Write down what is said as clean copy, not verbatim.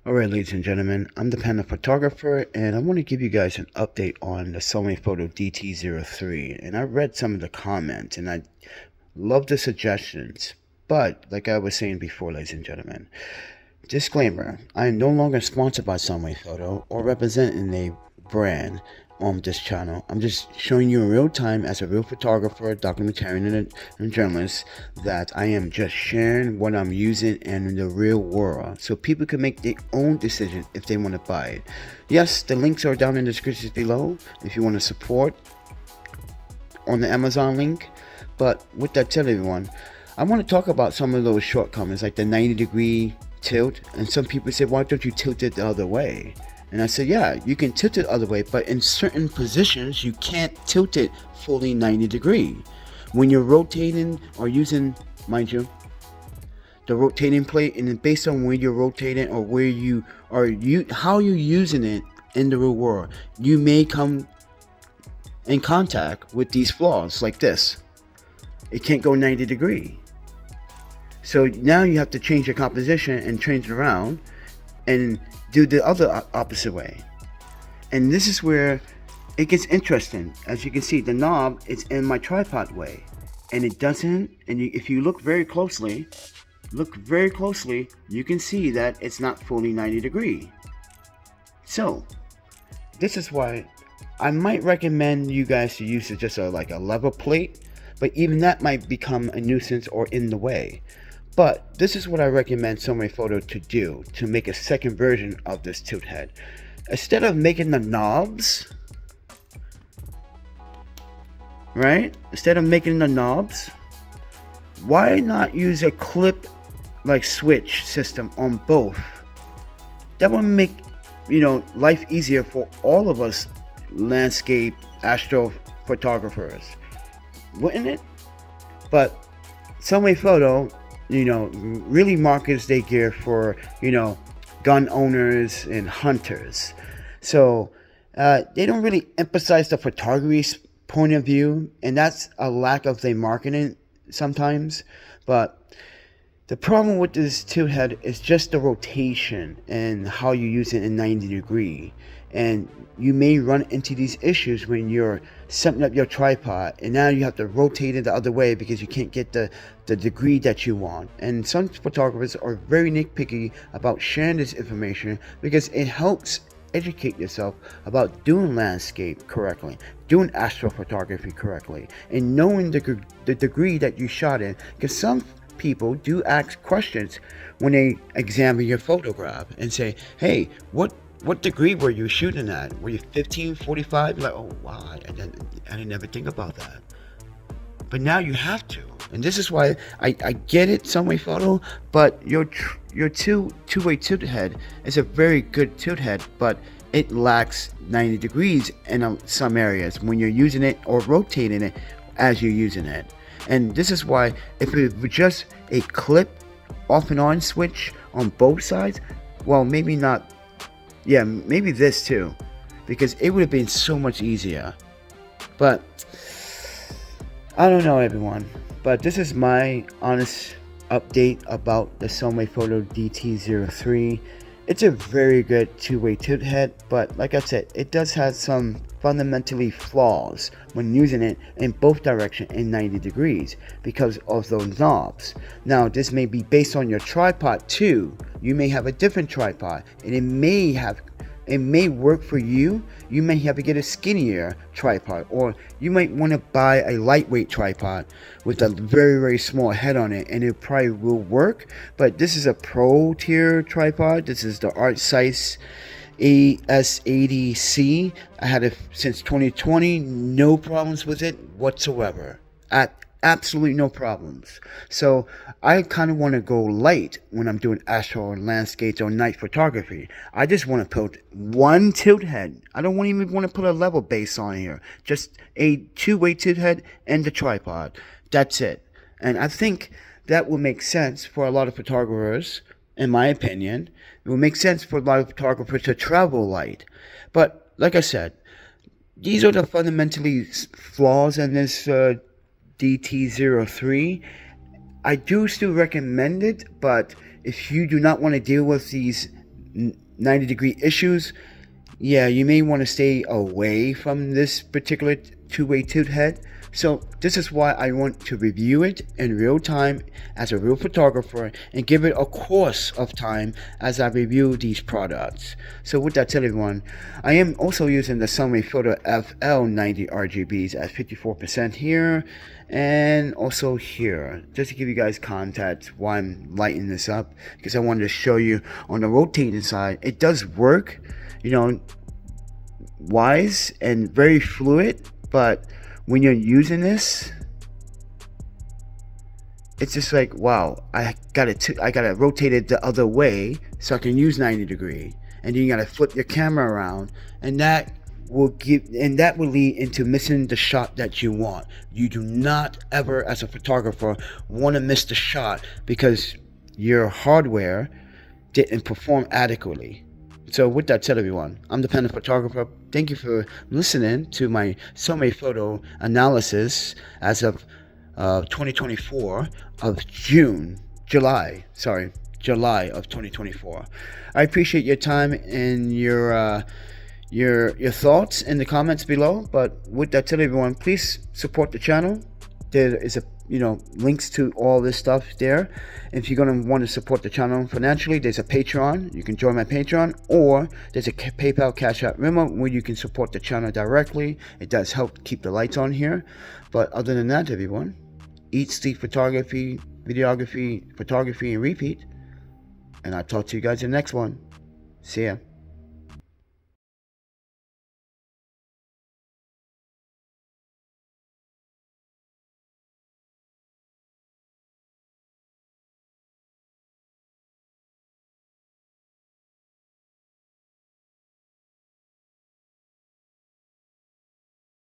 Alright, ladies and gentlemen, I'm the PandaPhotographer, and I want to give you guys an update on the Sunwayfoto DT-03. And I read some of the comments, and I love the suggestions. But, like I was saying before, ladies and gentlemen, disclaimer, I am no longer sponsored by Sunwayfoto or representing a brand on this channel. I'm just showing you in real time as a real photographer, documentarian, and journalist that I am just sharing what I'm using in the real world so people can make their own decision if they want to buy it. Yes, the links are down in the description below if you want to support on the Amazon link. But with that said, everyone, I want to talk about some of those shortcomings like the 90-degree tilt, and some people say, why don't you tilt it the other way? And I said, yeah, you can tilt it the other way, but in certain positions, you can't tilt it fully 90 degree. When you're rotating or using, mind you, the rotating plate, and then based on where you're rotating or where you are, how you're using it in the real world, you may come in contact with these flaws like this. It can't go 90 degree. So now you have to change your composition and change it around and do the other opposite way. And this is where it gets interesting. As you can see, the knob is in my tripod way, and it doesn't, and if you look very closely, you can see that it's not fully 90 degree. So this is why I might recommend you guys to use just like a level plate, but even that might become a nuisance or in the way. But this is what I recommend Sunwayfoto to do to make a second version of this tilt head. Instead of making the knobs, right? Instead of making the knobs, why not use a clip like switch system on both? That would make, life easier for all of us landscape astrophotographers, wouldn't it? But Sunwayfoto, really markets their gear for, gun owners and hunters. So they don't really emphasize the photography's point of view, and that's a lack of their marketing sometimes. But the problem with this tilt head is just the rotation and how you use it in 90 degree. And you may run into these issues when you're setting up your tripod and now you have to rotate it the other way because you can't get the degree that you want. And some photographers are very nitpicky about sharing this information because it helps educate yourself about doing landscape correctly, doing astrophotography correctly, and knowing the degree that you shot in, because some people do ask questions when they examine your photograph and say, hey, what degree were you shooting at? Were you 15, 45? Like, oh wow, I didn't ever think about that. But now you have to. And this is why I get it, Sunwayfoto, but your two-way tilt head is a very good tilt head, but it lacks 90 degrees in some areas when you're using it or rotating it as you're using it. And this is why if it was just a clip off and on switch on both sides, well, maybe not. Yeah, maybe this too, because it would have been so much easier. But I don't know, everyone. But this is my honest update about the Sunwayfoto DT-03. It's a very good two-way tilt head, but like I said, it does have some fundamentally flaws when using it in both directions in 90 degrees because of those knobs. Now, this may be based on your tripod too. You may have a different tripod, and it may work for you. You may have to get a skinnier tripod, or you might want to buy a lightweight tripod with a very, very small head on it, and it probably will work. But this is a pro tier tripod. This is the art size, AS80C. I had it since 2020. No problems with it whatsoever. Absolutely no problems. So I kind of want to go light when I'm doing astral or landscapes or night photography. I just want to put one tilt head. I don't even want to put a level base on here. Just a two-way tilt head and the tripod. That's it. And I think that will make sense for a lot of photographers, in my opinion. It will make sense for a lot of photographers to travel light. But like I said, these are the fundamentally flaws in this DT-03. I do still recommend it, but if you do not want to deal with these 90-degree issues, yeah, you may want to stay away from this particular two-way tilt head. So this is why I want to review it in real time as a real photographer and give it a course of time as I review these products. So with that said, everyone, I am also using the Sunwayfoto FL90 RGBs at 54% here and also here, just to give you guys context why I'm lighting this up, because I wanted to show you on the rotating side, it does work, you know, wise and very fluid, but when you're using this, it's just like, wow, I gotta rotate it the other way so I can use 90 degree, and then you gotta flip your camera around, and that will lead into missing the shot that you want. You do not ever, as a photographer, want to miss the shot because your hardware didn't perform adequately. So with that said, everyone, I'm the PandaPhotographer. Thank you for listening to my Sunwayfoto analysis as of 2024 of July of 2024. I appreciate your time and your thoughts in the comments below. But with that said, everyone, please support the channel. There is links to all this stuff there. If you're going to want to support the channel financially, there's a Patreon. You can join my Patreon, or there's a PayPal, Cash App, Venmo, where you can support the channel directly. It does help keep the lights on here. But other than that, everyone, eat, sleep, photography, videography, photography, and repeat. And I'll talk to you guys in the next one. See ya.